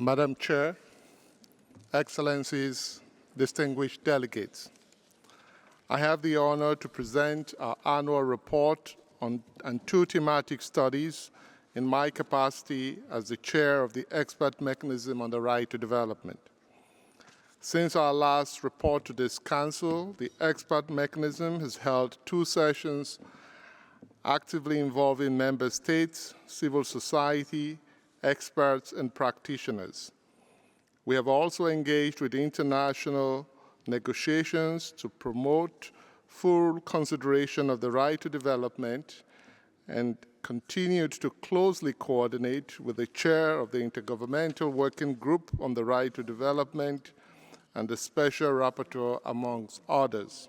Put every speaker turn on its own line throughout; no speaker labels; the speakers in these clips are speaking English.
Madam Chair, Excellencies, distinguished delegates, I have the honor to present our annual report on two thematic studies in my capacity as the chair of the Expert Mechanism on the Right to Development. Since our last report to this Council, the Expert Mechanism has held 2 sessions actively involving member states, civil society, experts, and practitioners. We have also engaged with international negotiations to promote full consideration of the right to development and continued to closely coordinate with the chair of the Intergovernmental Working Group on the Right to Development and the Special Rapporteur, amongst others.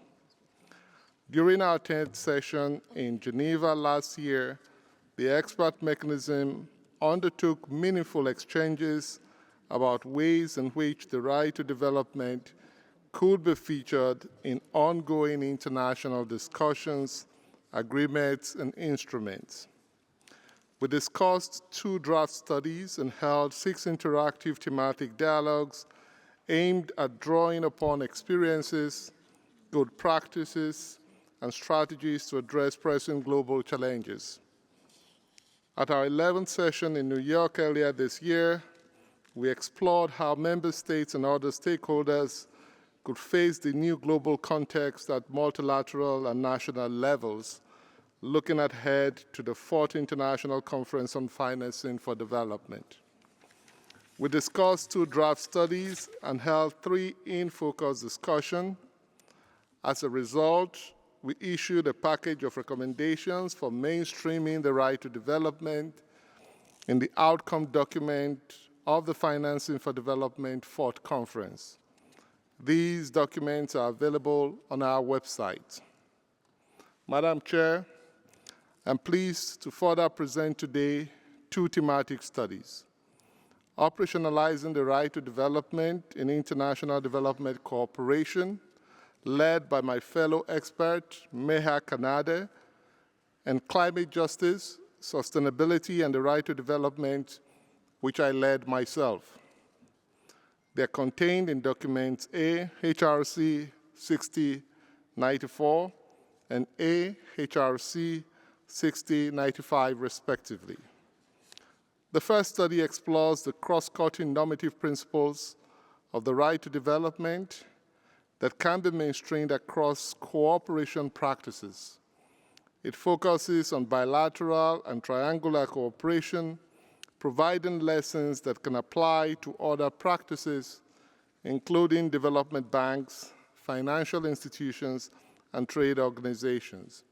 During our 10th session in Geneva last year, the expert mechanism undertook meaningful exchanges about ways in which the right to development could be featured in ongoing international discussions, agreements, and instruments. We discussed 2 draft studies and held 6 interactive thematic dialogues aimed at drawing upon experiences, good practices, and strategies to address pressing global challenges. At our 11th session in New York earlier this year, we explored how member states and other stakeholders could face the new global context at multilateral and national levels, looking ahead to the 4th International Conference on Financing for Development. We discussed 2 draft studies and held 3 in-focus discussions. As a result, we issued a package of recommendations for mainstreaming the right to development in the outcome document of the Financing for Development 4th Conference. These documents are available on our website. Madam Chair, I'm pleased to further present today 2 thematic studies: Operationalizing the Right to Development in International Development Cooperation, led by my fellow expert, Meha Kanade, and Climate Justice, Sustainability, and the Right to Development, which I led myself. They're contained in documents A, HRC 6094, and A, HRC 6095, respectively. The first study explores the cross-cutting normative principles of the right to development that can be mainstreamed across cooperation practices. It focuses on bilateral and triangular cooperation, providing lessons that can apply to other practices, including development banks, financial institutions, and trade organizations.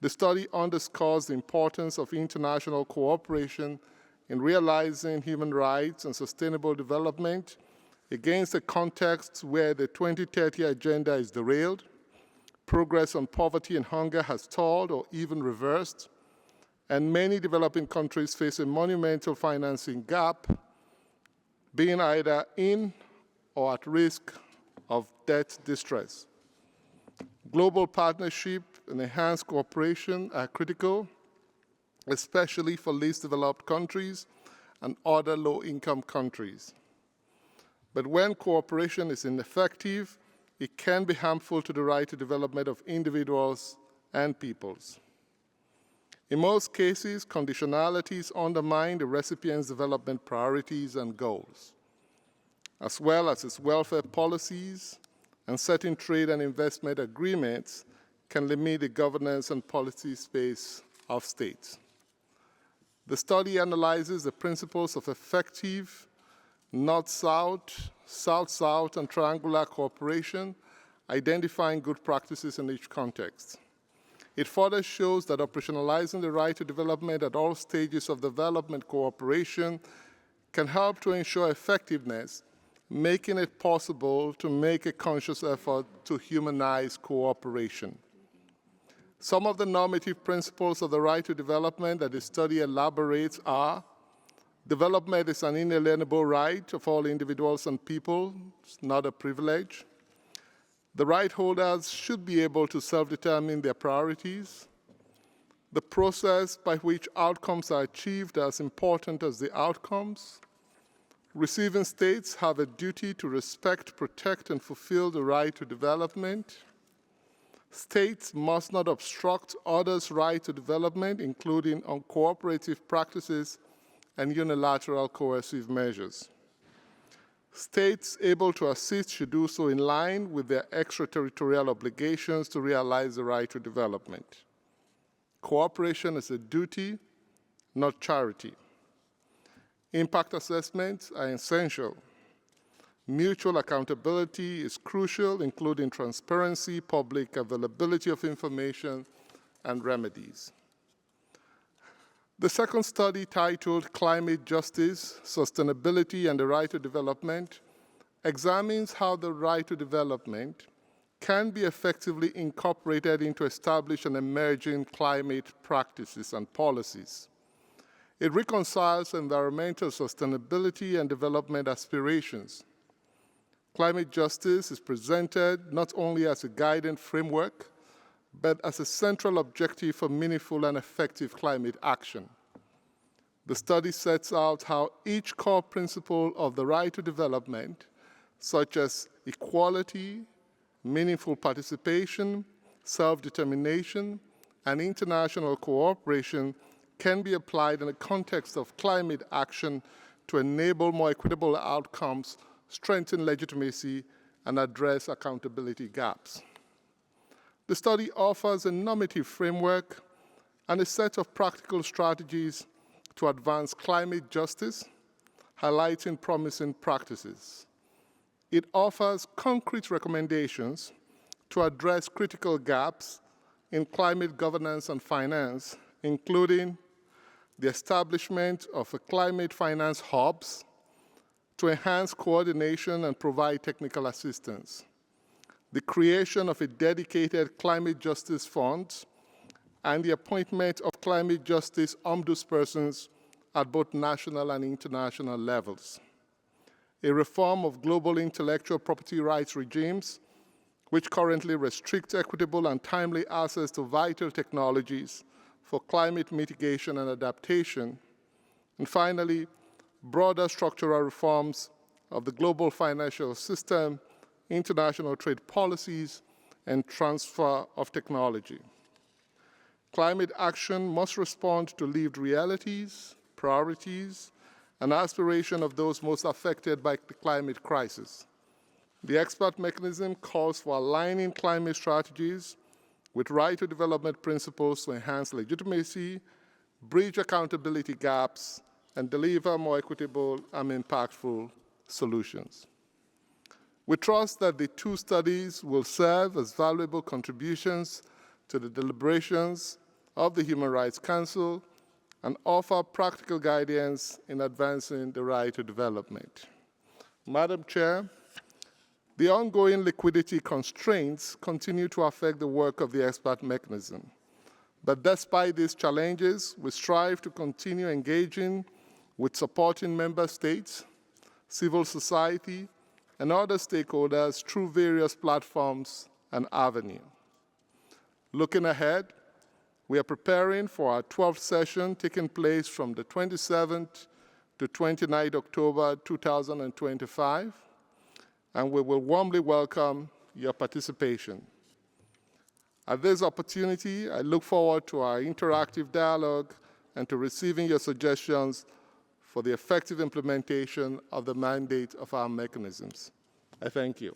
The study underscores the importance of international cooperation in realizing human rights and sustainable development against a context where the 2030 agenda is derailed, progress on poverty and hunger has stalled or even reversed, and many developing countries face a monumental financing gap, being either in or at risk of debt distress. Global partnership and enhanced cooperation are critical, especially for least developed countries and other low-income countries. But when cooperation is ineffective, it can be harmful to the right to development of individuals and peoples. In most cases, conditionalities undermine the recipient's development priorities and goals, as well as its welfare policies, and certain trade and investment agreements can limit the governance and policy space of states. The study analyzes the principles of effective North-South, South-South, and triangular cooperation, identifying good practices in each context. It further shows that operationalizing the right to development at all stages of development cooperation can help to ensure effectiveness, making it possible to make a conscious effort to humanize cooperation. Some of the normative principles of the right to development that the study elaborates are: development is an inalienable right of all individuals and people, it's not a privilege. The right holders should be able to self-determine their priorities. The process by which outcomes are achieved are as important as the outcomes. Receiving states have a duty to respect, protect, and fulfill the right to development. States must not obstruct others' right to development, including uncooperative practices and unilateral coercive measures. States able to assist should do so in line with their extraterritorial obligations to realize the right to development. Cooperation is a duty, not charity. Impact assessments are essential. Mutual accountability is crucial, including transparency, public availability of information, and remedies. The second study, titled Climate Justice, Sustainability, and the Right to Development, examines how the right to development can be effectively incorporated into established and emerging climate practices and policies. It reconciles environmental sustainability and development aspirations. Climate justice is presented not only as a guiding framework, but as a central objective for meaningful and effective climate action. The study sets out how each core principle of the right to development, such as equality, meaningful participation, self-determination, and international cooperation, can be applied in the context of climate action to enable more equitable outcomes, strengthen legitimacy, and address accountability gaps. The study offers a normative framework and a set of practical strategies to advance climate justice, highlighting promising practices. It offers concrete recommendations to address critical gaps in climate governance and finance, including the establishment of a climate finance hubs to enhance coordination and provide technical assistance, the creation of a dedicated climate justice fund, and the appointment of climate justice ombudspersons at both national and international levels, a reform of global intellectual property rights regimes, which currently restrict equitable and timely access to vital technologies for climate mitigation and adaptation, and finally, broader structural reforms of the global financial system, international trade policies, and transfer of technology. Climate action must respond to lived realities, priorities, and aspirations of those most affected by the climate crisis. The expert mechanism calls for aligning climate strategies with right to development principles to enhance legitimacy, bridge accountability gaps, and deliver more equitable and impactful solutions. We trust that the two studies will serve as valuable contributions to the deliberations of the Human Rights Council and offer practical guidance in advancing the right to development. Madam Chair, the ongoing liquidity constraints continue to affect the work of the expert mechanism. But despite these challenges, we strive to continue engaging with supporting member states, civil society, and other stakeholders through various platforms and avenues. Looking ahead, we are preparing for our 12th session taking place from the 27th to 29th October 2025, and we will warmly welcome your participation. At this opportunity, I look forward to our interactive dialogue and to receiving your suggestions for the effective implementation of the mandate of our mechanisms. I thank you.